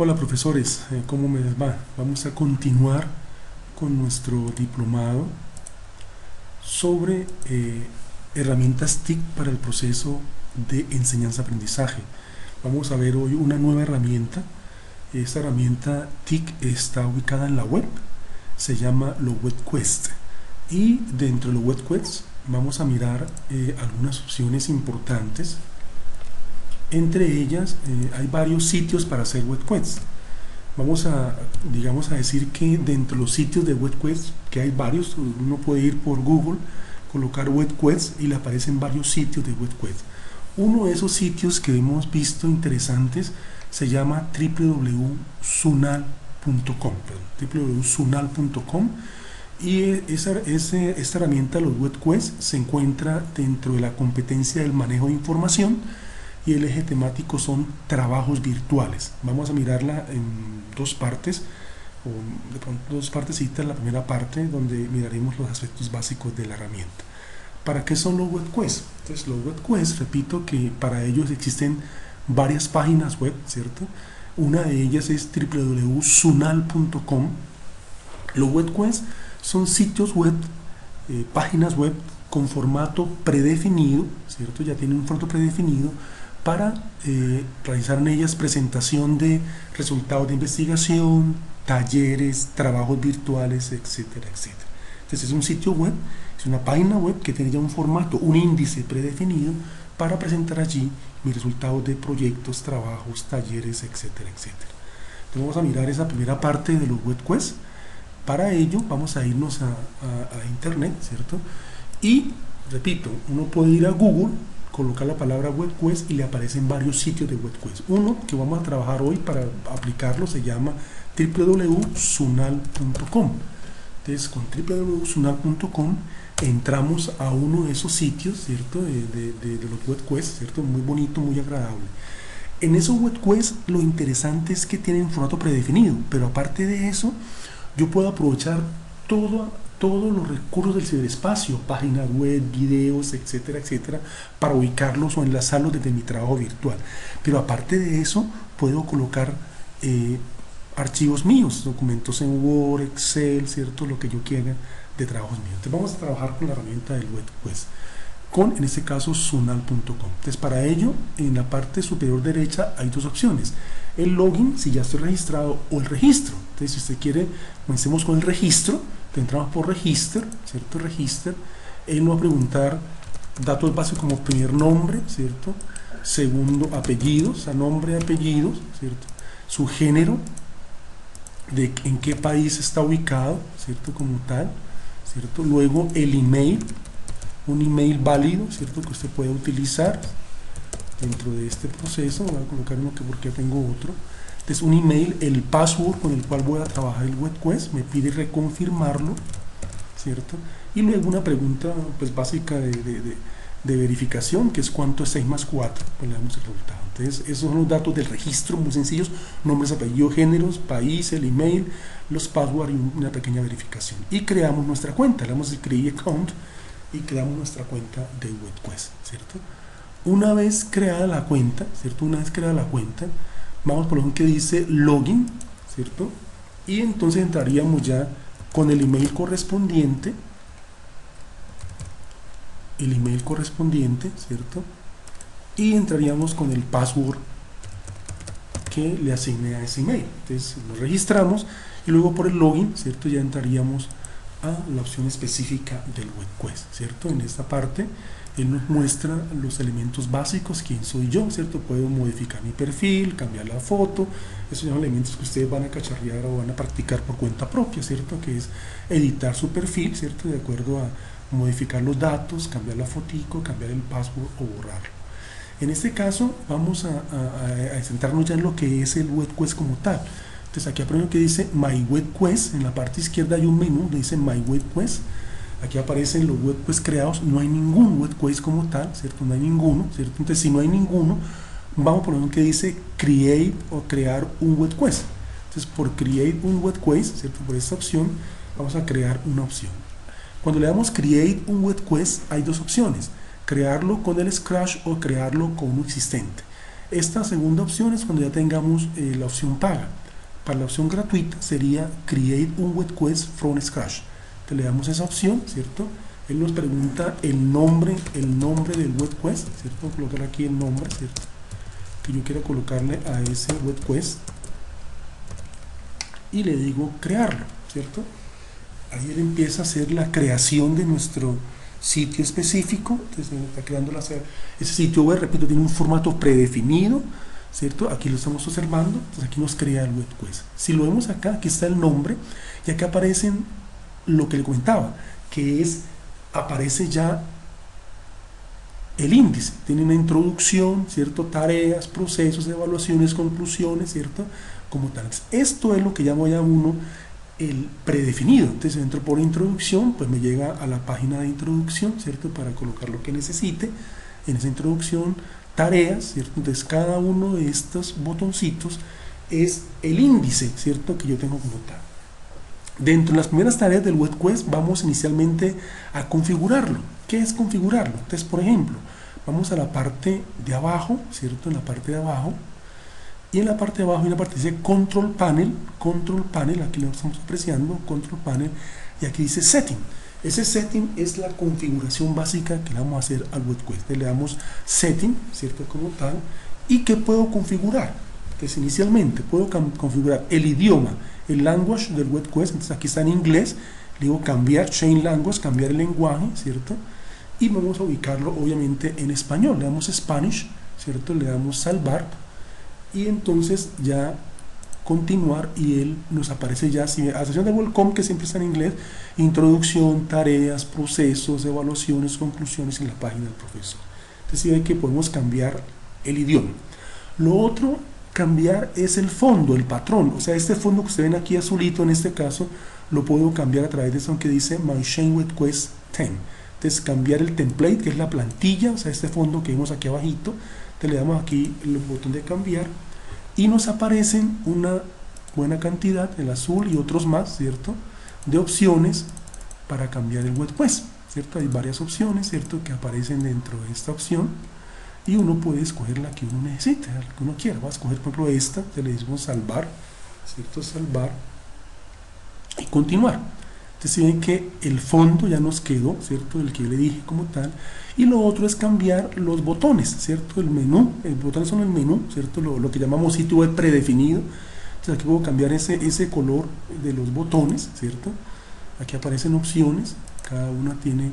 Hola profesores, ¿cómo me les va? Vamos a continuar con nuestro diplomado sobre herramientas TIC para el proceso de enseñanza-aprendizaje. Vamos a ver hoy una nueva herramienta. Esta herramienta TIC está ubicada en la web, se llama LoWebQuest, y dentro de LoWebQuest vamos a mirar algunas opciones importantes. Entre ellas hay varios sitios para hacer WebQuest. Vamos a, digamos, a decir que dentro de los sitios de WebQuest, que hay varios, uno puede ir por Google, colocar WebQuest y le aparecen varios sitios de WebQuest. Uno de esos sitios que hemos visto interesantes se llama www.sunal.com, y esta herramienta, los WebQuest, se encuentra dentro de la competencia del manejo de información, y el eje temático son trabajos virtuales. Vamos a mirarla en dos partes, o de pronto dos partecitas. La primera parte donde miraremos los aspectos básicos de la herramienta. ¿Para qué son los WebQuest? Entonces, los WebQuest, repito que para ellos existen varias páginas web, ¿cierto? Una de ellas es www.sunal.com. Los WebQuest son sitios web, páginas web con formato predefinido, ¿cierto? Ya tienen un formato predefinido para realizar en ellas presentación de resultados de investigación, talleres, trabajos virtuales, etcétera, etcétera. Entonces es un sitio web, es una página web que tiene ya un formato, un índice predefinido para presentar allí mis resultados de proyectos, trabajos, talleres, etcétera, etcétera. Entonces vamos a mirar esa primera parte de los WebQuest. Para ello vamos a irnos a internet, ¿cierto? Y repito, uno puede ir a Google, colocar la palabra WebQuest y le aparecen varios sitios de WebQuest. Uno que vamos a trabajar hoy para aplicarlo se llama www.sunal.com. Entonces, con www.sunal.com entramos a uno de esos sitios, ¿cierto? De los WebQuest, ¿cierto? Muy bonito, muy agradable. En esos WebQuest lo interesante es que tienen formato predefinido, pero aparte de eso, yo puedo aprovechar todos los recursos del ciberespacio, páginas web, videos, etcétera, etcétera, para ubicarlos o enlazarlos desde mi trabajo virtual. Pero aparte de eso, puedo colocar archivos míos, documentos en Word, Excel, ¿cierto? Lo que yo quiera de trabajos míos. Entonces vamos a trabajar con la herramienta del WebQuest, con, en este caso, sunal.com. Entonces para ello, en la parte superior derecha hay dos opciones: el login, si ya estoy registrado, o el registro. Entonces, si usted quiere, comencemos con el registro. Entramos por register, ¿cierto? Register. Él nos va a preguntar datos básicos como primer nombre, ¿cierto? Segundo, apellidos, o sea, nombre, apellidos, ¿cierto? Su género, de en qué país está ubicado, ¿cierto? Como tal, ¿cierto? Luego el email, un email válido, ¿cierto? Que usted puede utilizar dentro de este proceso. Voy a colocar uno que porque tengo otro. Entonces, un email, el password con el cual voy a trabajar el WebQuest, me pide reconfirmarlo, ¿cierto? Y luego una pregunta pues básica de verificación, que es cuánto es 6 más 4, pues le damos el resultado. Entonces, esos son los datos del registro, muy sencillos: nombres, apellidos, géneros, país, el email, los passwords y una pequeña verificación. Y creamos nuestra cuenta, le damos el Create Account y creamos nuestra cuenta de WebQuest, ¿cierto? Una vez creada la cuenta, ¿cierto? Una vez creada la cuenta, vamos por lo que dice login, ¿cierto? Y entonces entraríamos ya con el email correspondiente, ¿cierto? Y entraríamos con el password que le asigné a ese email. Entonces nos registramos y luego por el login, ¿cierto? Ya entraríamos a la opción específica del WebQuest, ¿cierto? En esta parte él nos muestra los elementos básicos: quién soy yo, ¿cierto? Puedo modificar mi perfil, cambiar la foto. Esos son elementos que ustedes van a cacharrear o van a practicar por cuenta propia, ¿cierto? Que es editar su perfil, ¿cierto? De acuerdo a modificar los datos, cambiar la fotico, cambiar el password o borrarlo. En este caso vamos a centrarnos ya en lo que es el WebQuest como tal. Entonces aquí aprendo que dice My WebQuest. En la parte izquierda hay un menú que dice My WebQuest. Aquí aparecen los WebQuest creados. No hay ningún WebQuest como tal, ¿cierto? No hay ninguno, ¿cierto? Entonces, si no hay ninguno, vamos por lo que dice Create o crear un WebQuest. Entonces, por Create un WebQuest, ¿cierto? Por esta opción, vamos a crear una opción. Cuando le damos Create un WebQuest, hay dos opciones: crearlo con el Scratch o crearlo con uno existente. Esta segunda opción es cuando ya tengamos la opción paga. Para la opción gratuita sería Create un web quest from scratch. Entonces le damos esa opción, ¿cierto? Él nos pregunta el nombre del web quest, ¿cierto? Voy a colocar aquí el nombre, ¿cierto? Que yo quiero colocarle a ese web quest y le digo crearlo, ¿cierto? Ahí él empieza a hacer la creación de nuestro sitio específico. Entonces está creando ese sitio web, repito, tiene un formato predefinido, ¿cierto? Aquí lo estamos observando, entonces aquí nos crea el web quest. Si lo vemos acá, aquí está el nombre y acá aparecen lo que le comentaba, que aparece ya el índice, tiene una introducción, ¿cierto? Tareas, procesos, evaluaciones, conclusiones, ¿cierto? Como tal. Esto es lo que llamo ya uno el predefinido. Entonces entro por introducción, pues me llega a la página de introducción, ¿cierto? Para colocar lo que necesite en esa introducción, tareas, ¿cierto? Entonces cada uno de estos botoncitos es el índice, ¿cierto? Que yo tengo como tal. Dentro de las primeras tareas del web quest vamos inicialmente a configurarlo. ¿Qué es configurarlo? Entonces, por ejemplo, vamos a la parte de abajo, ¿cierto? En la parte de abajo, y en la parte de abajo hay una parte que dice Control Panel, aquí lo estamos apreciando, Control Panel, y aquí dice Setting. Ese Setting es la configuración básica que le vamos a hacer al web quest. Le damos Setting, ¿cierto? Como tal, y ¿qué puedo configurar? Entonces, inicialmente puedo configurar el idioma, el language del web quest. Entonces aquí está en inglés, le digo cambiar Change Language, cambiar el lenguaje, ¿cierto? Y vamos a ubicarlo obviamente en español, le damos Spanish, ¿cierto? Le damos salvar y entonces ya continuar y él nos aparece ya, si a la sección de welcome, que siempre está en inglés, introducción, tareas, procesos, evaluaciones, conclusiones en la página del profesor. Entonces si ve que podemos cambiar el idioma. Lo otro, cambiar es el fondo, el patrón, o sea, este fondo que ustedes ven aquí azulito en este caso, lo puedo cambiar a través de esto que dice My Chain Web Quest 10. Entonces cambiar el template, que es la plantilla, o sea, este fondo que vemos aquí abajito. Entonces le damos aquí el botón de cambiar y nos aparecen una buena cantidad, el azul y otros más, ¿cierto? De opciones para cambiar el web quest, ¿cierto? Hay varias opciones, ¿cierto? Que aparecen dentro de esta opción y uno puede escoger la que uno necesite, la que uno quiera. Va a escoger, por ejemplo, esta, que le decimos salvar, ¿cierto? Salvar y continuar. Entonces si ven que el fondo ya nos quedó, ¿cierto? El que yo le dije como tal. Y lo otro es cambiar los botones, ¿cierto? El menú, los botones son el menú, ¿cierto? Lo que llamamos sitio web predefinido. Entonces aquí puedo cambiar ese color de los botones, ¿cierto? Aquí aparecen opciones, cada una tiene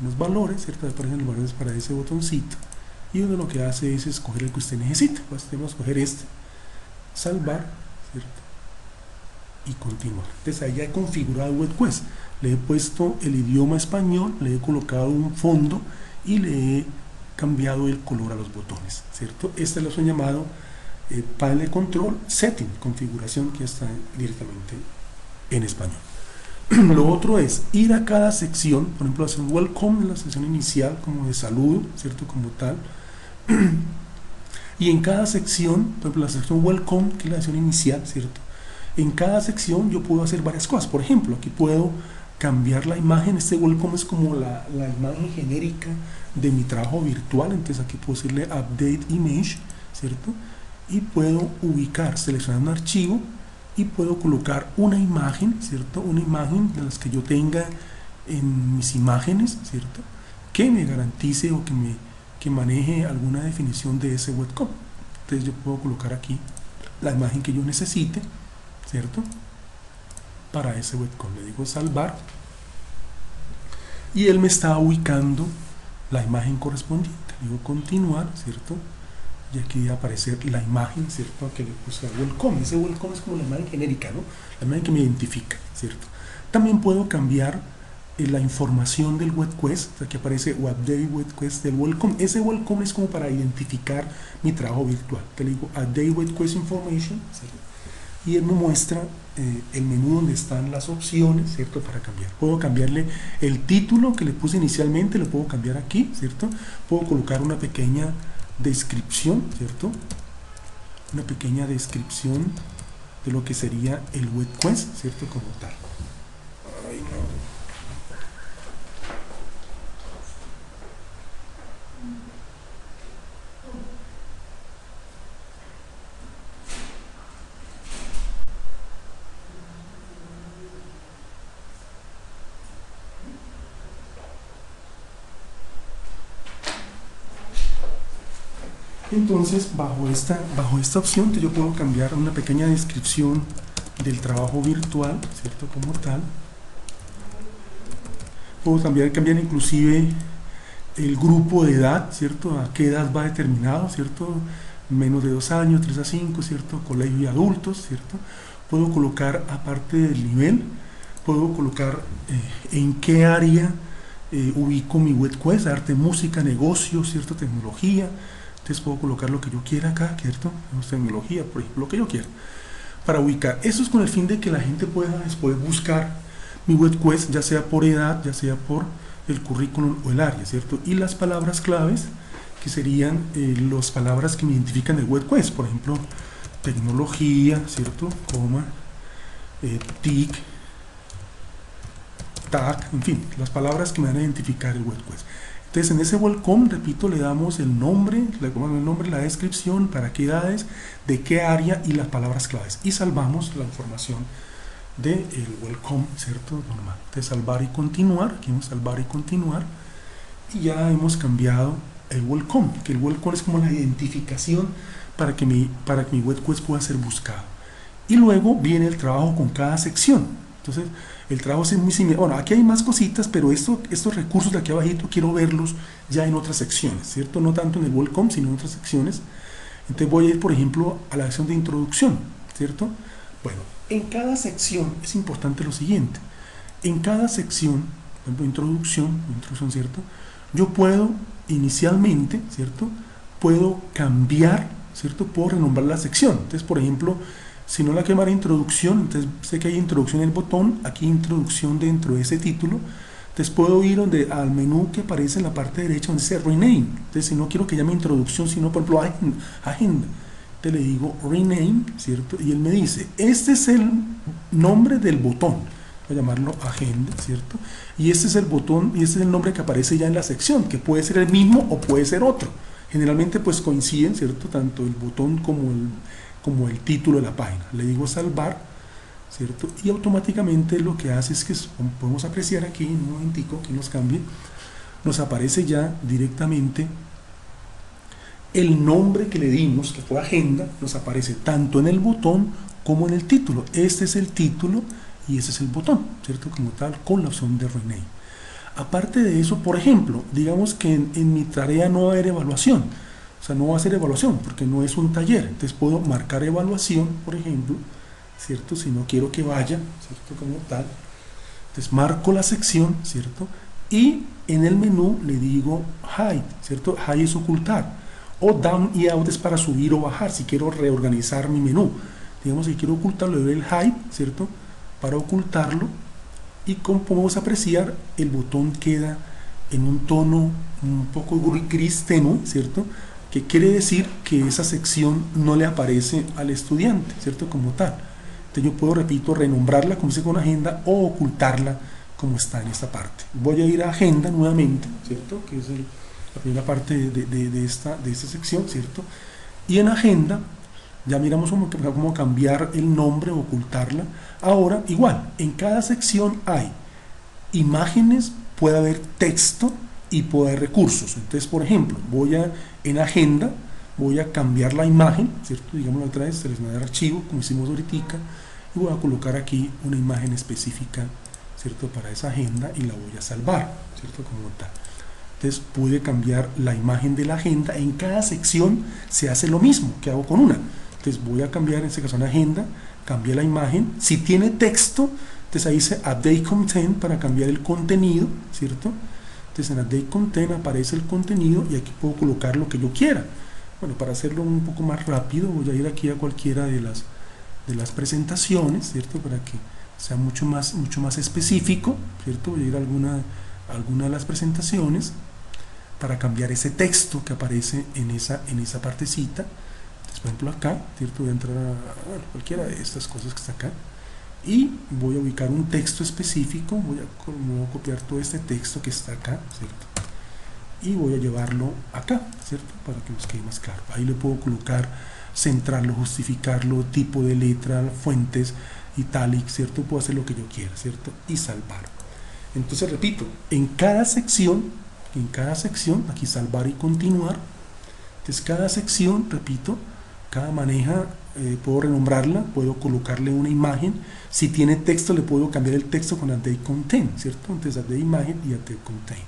unos valores, ¿cierto? Aparecen los valores para ese botoncito. Y uno lo que hace es escoger el que usted necesita. Pues tenemos que escoger este, salvar, ¿cierto? Y continuar. Entonces ahí ya he configurado web quest, le he puesto el idioma español, le he colocado un fondo y le he cambiado el color a los botones, ¿cierto? Este es lo llamado panel de control setting, configuración, que está directamente en español. Lo otro es ir a cada sección, por ejemplo hacer un welcome en la sección inicial como de saludo, ¿cierto? Como tal. Y en cada sección, por ejemplo la sección welcome, que es la sección inicial, ¿cierto? En cada sección yo puedo hacer varias cosas. Por ejemplo, aquí puedo cambiar la imagen. Este welcome es como la imagen genérica de mi trabajo virtual. Entonces aquí puedo decirle update image, ¿cierto? Y puedo ubicar, seleccionar un archivo y puedo colocar una imagen, ¿cierto? Una imagen de las que yo tenga en mis imágenes, ¿cierto? Que me garantice o que maneje alguna definición de ese welcome. Entonces yo puedo colocar aquí la imagen que yo necesite, ¿cierto? Para ese webcom le digo salvar y él me está ubicando la imagen correspondiente. Le digo continuar, ¿cierto? Y aquí va a aparecer la imagen, ¿cierto? Que le puse al webcom. Ese webcom es como la imagen genérica, ¿no? La imagen que me identifica, ¿cierto? También puedo cambiar la información del web quest. O sea, que aparece update web quest del welcome. Ese welcome es como para identificar mi trabajo virtual. Te le digo update web quest information, ¿cierto? Y él me muestra el menú donde están las opciones, ¿cierto? Para cambiar. Puedo cambiarle el título que le puse inicialmente, lo puedo cambiar aquí, ¿cierto? Puedo colocar una pequeña descripción, ¿cierto? Una pequeña descripción de lo que sería el web quest, ¿cierto? Como tal. Ay, no. Entonces, bajo esta opción, yo puedo cambiar una pequeña descripción del trabajo virtual, ¿cierto? Como tal. Puedo cambiar inclusive el grupo de edad, ¿cierto? A qué edad va determinado, ¿cierto? Menos de 2 años, 3 a 5, ¿cierto? Colegio y adultos, ¿cierto? Puedo colocar, aparte del nivel, puedo colocar en qué área ubico mi web quest, arte, música, negocio, ¿cierto? Tecnología. Entonces puedo colocar lo que yo quiera acá, ¿cierto? Tecnología, por ejemplo, lo que yo quiera, para ubicar. Eso es con el fin de que la gente pueda después buscar mi web quest, ya sea por edad, ya sea por el currículum o el área, ¿cierto? Y las palabras claves, que serían las palabras que me identifican el web quest, por ejemplo, tecnología, ¿cierto? Coma, TIC, tag, en fin, las palabras que me van a identificar el web quest. Entonces en ese welcome, repito, le damos el nombre, la descripción, para qué edades, de qué área y las palabras claves. Y salvamos la información del welcome, ¿cierto? Normal. Entonces salvar y continuar, aquí vamos a salvar y continuar. Y ya hemos cambiado el welcome, que el welcome es como la identificación para que mi web quest pueda ser buscado. Y luego viene el trabajo con cada sección. Entonces, el trabajo es muy similar. Bueno, aquí hay más cositas, pero estos recursos de aquí abajito quiero verlos ya en otras secciones, ¿cierto? No tanto en el welcome, sino en otras secciones. Entonces voy a ir, por ejemplo, a la sección de introducción, ¿cierto? Bueno, en cada sección es importante lo siguiente. En cada sección, por ejemplo, introducción, ¿cierto? Yo puedo inicialmente, ¿cierto? Puedo cambiar, ¿cierto? Puedo renombrar la sección. Entonces, por ejemplo, si no la quiero llamar introducción, entonces sé que hay introducción en el botón, aquí introducción dentro de ese título. Entonces puedo ir al menú que aparece en la parte derecha donde dice rename. Entonces si no quiero que llame introducción, sino por ejemplo agenda, te le digo rename, ¿cierto? Y él me dice, este es el nombre del botón, voy a llamarlo agenda, ¿cierto? Y este es el botón, y este es el nombre que aparece ya en la sección, que puede ser el mismo o puede ser otro. Generalmente pues coinciden, ¿cierto? Tanto el botón como el título de la página. Le digo salvar, ¿cierto? Y automáticamente lo que hace es que, como podemos apreciar aquí en un momentico que nos cambie, nos aparece ya directamente el nombre que le dimos, que fue agenda, nos aparece tanto en el botón como en el título. Este es el título y este es el botón, ¿cierto? Como tal, con la opción de rename. Aparte de eso, por ejemplo, digamos que en mi tarea no va a haber evaluación. O sea, no va a ser evaluación porque no es un taller. Entonces puedo marcar evaluación, por ejemplo, ¿cierto? Si no quiero que vaya, ¿cierto? Como tal. Entonces marco la sección, ¿cierto? Y en el menú le digo hide, ¿cierto? Hide es ocultar. O down y out es para subir o bajar, si quiero reorganizar mi menú. Digamos, si quiero ocultarlo, le doy el hide, ¿cierto? Para ocultarlo. Y como podemos apreciar, el botón queda en un tono un poco gris tenue, ¿cierto? Que quiere decir que esa sección no le aparece al estudiante, ¿cierto? Como tal. Entonces yo puedo, repito, renombrarla como si con agenda o ocultarla como está en esta parte. Voy a ir a agenda nuevamente, ¿cierto? Que es la primera parte de esta sección, ¿cierto? Y en agenda ya miramos cómo cambiar el nombre o ocultarla. Ahora, igual, en cada sección hay imágenes, puede haber texto y puede haber recursos. Entonces, por ejemplo, en agenda, voy a cambiar la imagen, ¿cierto? Digamos otra vez, seleccionar archivo, como hicimos ahorita, y voy a colocar aquí una imagen específica, ¿cierto? Para esa agenda y la voy a salvar, ¿cierto? Como tal. Entonces pude cambiar la imagen de la agenda. En cada sección se hace lo mismo que hago con una. Entonces voy a cambiar, en este caso en agenda, cambié la imagen. Si tiene texto, entonces ahí dice Update Content para cambiar el contenido, ¿cierto? Entonces en Update Content aparece el contenido y aquí puedo colocar lo que yo quiera. Bueno, para hacerlo un poco más rápido, voy a ir aquí a cualquiera de las presentaciones, ¿cierto? Para que sea mucho más específico, ¿cierto? Voy a ir a alguna de las presentaciones para cambiar ese texto que aparece en esa partecita. Entonces, por ejemplo acá, ¿cierto? Voy a entrar a cualquiera de estas cosas que está acá y voy a ubicar un texto específico. Voy a copiar todo este texto que está acá, ¿cierto? Y voy a llevarlo acá, ¿cierto? Para que nos quede más claro. Ahí le puedo colocar, centrarlo, justificarlo, tipo de letra, fuentes, italic, ¿cierto? Puedo hacer lo que yo quiera, ¿cierto? Y salvar. Entonces, repito, en cada sección, aquí salvar y continuar, Entonces cada sección, repito, cada maneja, puedo renombrarla, puedo colocarle una imagen. Si tiene texto, le puedo cambiar el texto con update content, ¿cierto? Entonces update imagen y update content.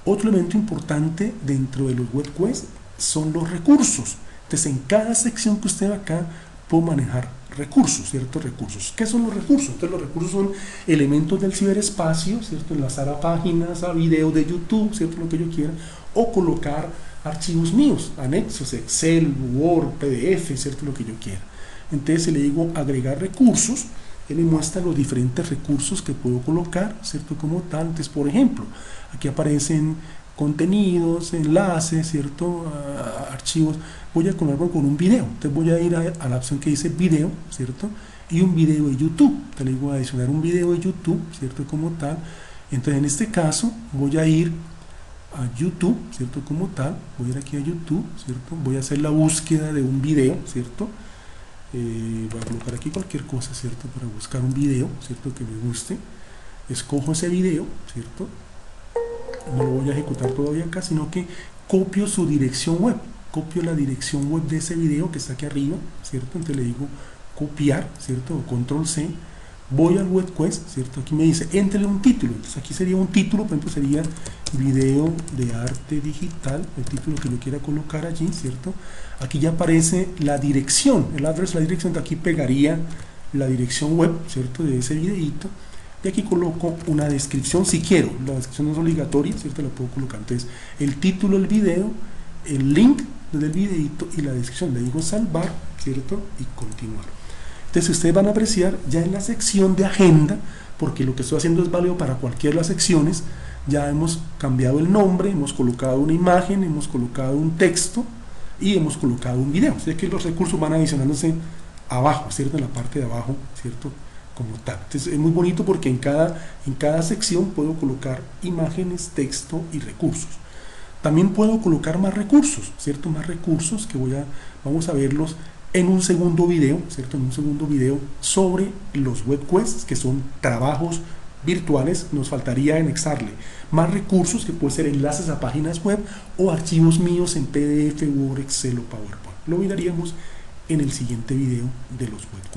Otro elemento importante dentro de los web quests son los recursos. Entonces en cada sección que usted ve acá puedo manejar recursos, ¿cierto? Recursos. ¿Qué son los recursos? Entonces los recursos son elementos del ciberespacio, ¿cierto? Enlazar a páginas, a videos de YouTube, ¿cierto? Lo que yo quiera, o colocar archivos míos, anexos, Excel, Word, PDF, ¿cierto? Lo que yo quiera. Entonces si le digo agregar recursos, él me muestra los diferentes recursos que puedo colocar, ¿cierto? Como tal. Entonces, por ejemplo, aquí aparecen contenidos, enlaces, ¿cierto? Archivos. Voy a colocarlo con un video. Entonces voy a ir a la opción que dice video, ¿cierto? Y un video de YouTube. Entonces le digo adicionar un video de YouTube, ¿cierto? Como tal. Entonces en este caso voy a ir a YouTube, ¿cierto? Como tal. Voy a ir aquí a YouTube, ¿cierto? Voy a hacer la búsqueda de un video, ¿cierto? Voy a colocar aquí cualquier cosa, ¿cierto? Para buscar un video, ¿cierto? Que me guste. Escojo ese video, ¿cierto? No lo voy a ejecutar todavía acá, sino que copio su dirección web. Copio la dirección web de ese video que está aquí arriba, ¿cierto? Entonces le digo copiar, ¿cierto? O control C. Voy al web quest, ¿cierto? Aquí me dice, éntrele un título. Entonces aquí sería un título, por ejemplo, sería video de arte digital, el título que yo quiera colocar allí, ¿cierto? Aquí ya aparece la dirección, el address, la dirección, de aquí pegaría la dirección web, ¿cierto? De ese videito. Y aquí coloco una descripción si quiero, la descripción no es obligatoria, ¿cierto? La puedo colocar. Entonces, el título del video, el link del videito y la descripción. Le digo salvar, ¿cierto? Y continuar. Entonces ustedes van a apreciar ya en la sección de agenda, porque lo que estoy haciendo es válido para cualquiera de las secciones. Ya hemos cambiado el nombre, hemos colocado una imagen, hemos colocado un texto y hemos colocado un video. O sea que los recursos van adicionándose abajo, ¿cierto? En la parte de abajo, ¿cierto? Como tal. Entonces es muy bonito porque en cada sección puedo colocar imágenes, texto y recursos. También puedo colocar más recursos, ¿cierto? Más recursos que vamos a verlos en un segundo video, ¿cierto? En un segundo video sobre los web quests, que son trabajos virtuales. Nos faltaría anexarle más recursos, que pueden ser enlaces a páginas web o archivos míos en PDF, Word, Excel o PowerPoint. Lo miraríamos en el siguiente video de los web quests.